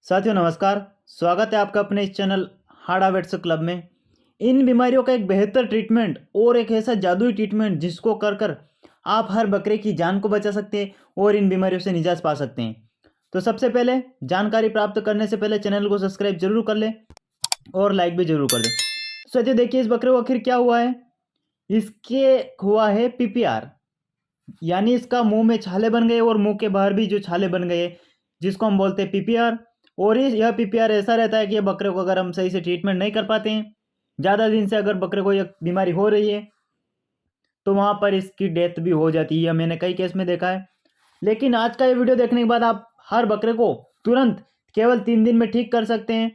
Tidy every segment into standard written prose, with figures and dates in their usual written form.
साथियों नमस्कार। स्वागत है आपका अपने इस चैनल हाड़ा वेट्स क्लब में। इन बीमारियों का एक बेहतर ट्रीटमेंट और एक ऐसा जादुई ट्रीटमेंट जिसको कर कर आप हर बकरे की जान को बचा सकते हैं और इन बीमारियों से निजात पा सकते हैं। तो सबसे पहले जानकारी प्राप्त करने से पहले चैनल को सब्सक्राइब जरूर कर लें और लाइक भी जरूर कर दें। साथियों देखिए इस बकरे को आखिर क्या हुआ है। इसके हुआ है पीपीआर, यानी इसका मुंह में छाले बन गए और मुंह के बाहर भी जो छाले बन गए जिसको हम बोलते हैं पीपीआर। और यह पीपीआर ऐसा रहता है कि ये बकरे को अगर हम सही से ट्रीटमेंट नहीं कर पाते हैं, ज़्यादा दिन से अगर बकरे को यह बीमारी हो रही है तो वहाँ पर इसकी डेथ भी हो जाती है। यह मैंने कई केस में देखा है। लेकिन आज का ये वीडियो देखने के बाद आप हर बकरे को तुरंत केवल 3 दिन में ठीक कर सकते हैं।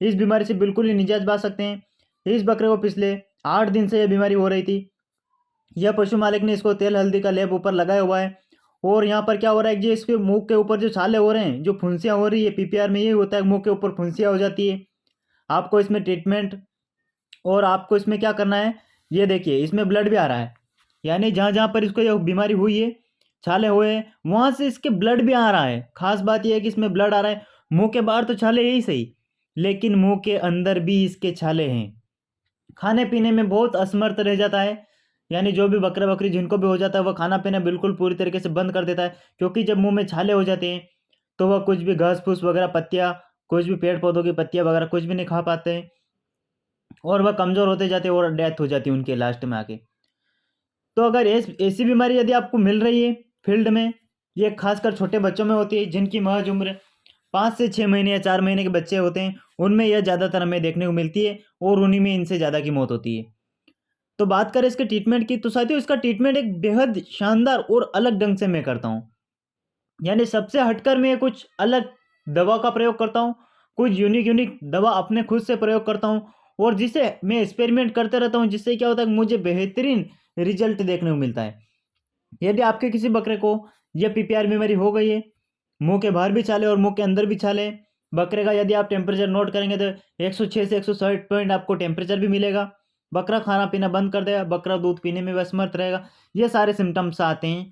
इस बीमारी से बिल्कुल ही निजात पा सकते हैं। इस बकरे को पिछले 8 दिन से यह बीमारी हो रही थी। यह पशु मालिक ने इसको तेल हल्दी का लेप ऊपर लगाया हुआ है। और यहाँ पर क्या हो रहा है कि इसके मुंह के ऊपर जो छाले हो रहे हैं, जो फुंसियाँ हो रही है, पीपीआर में ये होता है मुंह के ऊपर फुंसियाँ हो जाती है। आपको इसमें ट्रीटमेंट और आपको इसमें क्या करना है, ये देखिए इसमें ब्लड भी आ रहा है। यानी जहाँ जहाँ पर इसको यह बीमारी हुई है, छाले हुए हैं, वहाँ से इसके ब्लड भी आ रहा है। खास बात यह है कि इसमें ब्लड आ रहा है। मुंह के बाहर तो छाले है ही सही, लेकिन मुंह के अंदर भी इसके छाले हैं। खाने पीने में बहुत असमर्थ रह जाता है। यानी जो भी बकरा बकरी जिनको भी हो जाता है वह खाना पीना बिल्कुल पूरी तरीके से बंद कर देता है, क्योंकि जब मुंह में छाले हो जाते हैं तो वह कुछ भी घास फूस वगैरह पत्तियाँ, कुछ भी पेड़ पौधों की पत्तियाँ वगैरह कुछ भी नहीं खा पाते हैं और वह कमज़ोर होते जाते हैं और डेथ हो जाती है उनके लास्ट में आके। तो अगर ऐसी बीमारी यदि आपको मिल रही है फील्ड में, ये खासकर छोटे बच्चों में होती है जिनकी महज उम्र 5 से 6 महीने या 4 महीने के बच्चे होते हैं, उनमें यह ज़्यादातर हमें देखने को मिलती है और उन्हीं में इनसे ज़्यादा की मौत होती है। तो बात करें इसके ट्रीटमेंट की, तो साथियों इसका ट्रीटमेंट एक बेहद शानदार और अलग ढंग से मैं करता हूँ। यानी सबसे हटकर मैं कुछ अलग दवा का प्रयोग करता हूँ, कुछ यूनिक यूनिक दवा अपने खुद से प्रयोग करता हूँ और जिसे मैं एक्सपेरिमेंट करते रहता हूँ, जिससे क्या होता है मुझे बेहतरीन रिजल्ट देखने को मिलता है। यदि आपके किसी बकरे को यह पीपीआर बीमारी हो गई है, मुंह के बाहर भी छाले और मुंह के अंदर भी छाले, बकरे का यदि आप टेम्परेचर नोट करेंगे तो 106 से 160 पॉइंट आपको टेम्परेचर भी मिलेगा। बकरा खाना पीना बंद कर देगा, बकरा दूध पीने में भी असमर्थ रहेगा। ये सारे सिम्टम्स आते हैं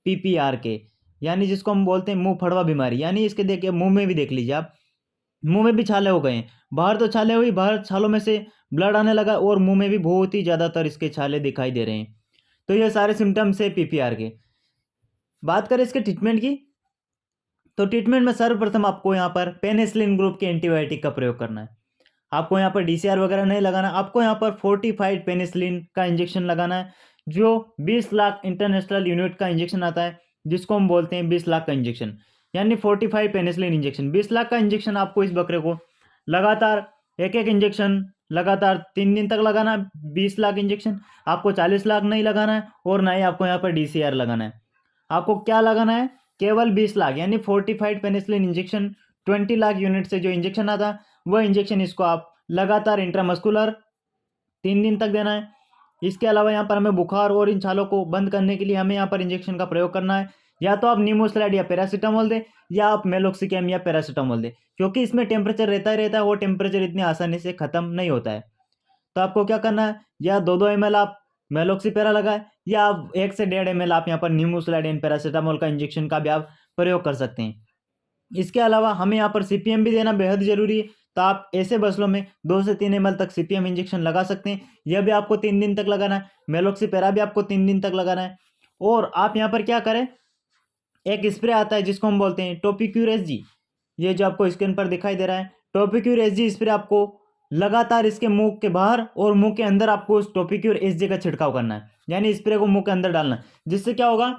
पीपीआर के, यानी जिसको हम बोलते हैं मुंह फड़वा बीमारी। यानी इसके देखिए मुंह में भी देख लीजिए आप, मुंह में भी छाले हो गए हैं। बाहर तो छाले हुई, बाहर छालों में से ब्लड आने लगा और मुंह में भी बहुत ही ज़्यादातर इसके छाले दिखाई दे रहे हैं। तो ये सारे सिम्टम्स है पीपीआर के। बात करें इसके ट्रीटमेंट की, तो ट्रीटमेंट में सर्वप्रथम आपको यहाँ पर पेनिसिलिन ग्रुप के एंटीबायोटिक का प्रयोग करना है। आपको यहाँ पर डीसीआर वगैरह नहीं लगाना। आपको यहाँ पर फोर्टिफाइड पेनिसिलिन का इंजेक्शन लगाना है, जो 20 लाख इंटरनेशनल यूनिट का इंजेक्शन आता है, जिसको हम बोलते हैं 20 लाख का इंजेक्शन। यानी फोर्टिफाइड पेनिसिलिन इंजेक्शन 20 लाख का इंजेक्शन आपको इस बकरे को लगातार एक एक इंजेक्शन लगातार 3 दिन तक लगाना है। 20 लाख इंजेक्शन आपको 40 लाख नहीं लगाना है और ना ही आपको यहाँ पर डीसीआर लगाना है। आपको क्या लगाना है, केवल 20 लाख यानी fortified penicillin injection 20 lakh unit से जो इंजेक्शन आता है वह इंजेक्शन इसको आप लगातार इंट्रामस्कुलर 3 दिन तक देना है। इसके अलावा यहाँ पर हमें बुखार और इन छालों को बंद करने के लिए हमें यहाँ पर इंजेक्शन का प्रयोग करना है। या तो आप नीमोस्लाइड या पैरासीटामोल दें, या आप मेलोक्सिकैम या पैरासीटामोल दें, क्योंकि इसमें टेम्परेचर रहता ही रहता है, वो टेम्परेचर इतनी आसानी से ख़त्म नहीं होता है। तो आपको क्या करना है, या 2-2 ml आप मेलोक्सीपेरा लगाए, या आप 1 से 1.5 ml आप यहाँ पर नीमोस्लाइड एंड पैरासीटामोल का इंजेक्शन का भी आप प्रयोग कर सकते हैं। इसके अलावा हमें यहाँ पर सीपीएम भी देना बेहद जरूरी है। तो आप ऐसे बसलों में 2 से 3 ml तक सीपीएम इंजेक्शन लगा सकते हैं। यह भी आपको 3 दिन तक लगाना है। मेलोक्सीपेरा भी आपको 3 दिन तक लगाना है। और आप यहाँ पर क्या करें, एक स्प्रे आता है जिसको हम बोलते हैं टोपिक्यूर एसजी। ये जो आपको स्क्रीन पर दिखाई दे रहा है टोपिक्यूर एसजी स्प्रे, आपको लगातार इसके मुंह के बाहर और मुंह के अंदर आपको उस टोपिक्यूर एसजी का छिड़काव करना है। यानी स्प्रे को मुंह के अंदर डालना है, जिससे क्या होगा,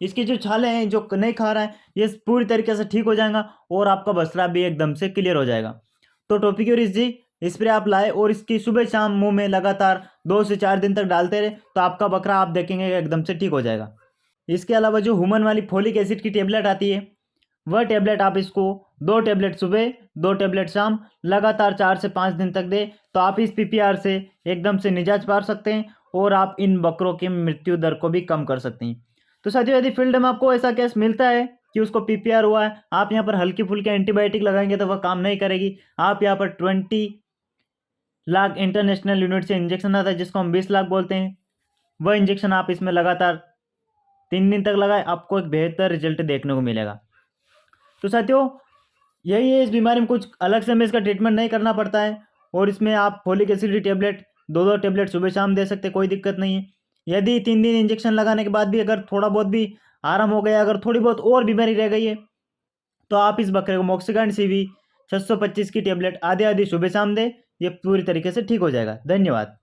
इसके जो छाले हैं जो नहीं खा रहा है ये पूरी तरीके से ठीक हो जाएगा और आपका बसरा भी एकदम से क्लियर हो जाएगा। तो टोपिक्यूर एसजी स्प्रे आप लाए और इसकी सुबह शाम मुंह में लगातार 2 से 4 दिन तक डालते रहे, तो आपका बकरा आप देखेंगे एकदम से ठीक हो जाएगा। इसके अलावा जो ह्यूमन वाली फोलिक एसिड की टेबलेट आती है, वह टेबलेट आप इसको 2 टेबलेट सुबह 2 टेबलेट शाम लगातार 4 से 5 दिन तक दे, तो आप इस पीपीआर से एकदम से निजात पा सकते हैं और आप इन बकरों की मृत्यु दर को भी कम कर सकते हैं। तो साथियों यदि फील्ड में आपको ऐसा केस मिलता है कि उसको पीपीआर हुआ है, आप यहाँ पर हल्की फुल्की एंटीबायोटिक लगाएंगे तो वह काम नहीं करेगी। आप यहाँ पर 20 लाख इंटरनेशनल यूनिट से इंजेक्शन आता है जिसको हम 20 लाख बोलते हैं, वह इंजेक्शन आप इसमें लगातार 3 दिन तक लगाए, आपको एक बेहतर रिजल्ट देखने को मिलेगा। तो साथियों यही है, इस बीमारी में कुछ अलग से हमें इसका ट्रीटमेंट नहीं करना पड़ता है। और इसमें आप फोलिक एसिड की टेबलेट 2-2 टेबलेट सुबह शाम दे सकते हैं, कोई दिक्कत नहीं है। यदि 3 दिन इंजेक्शन लगाने के बाद भी अगर थोड़ा बहुत भी आराम हो गया, अगर थोड़ी बहुत और बीमारी रह गई है, तो आप इस बकरे को मॉक्सिगान सीवी 625 की टेबलेट आधे-आधे सुबह शाम दें, ये पूरी तरीके से ठीक हो जाएगा। धन्यवाद।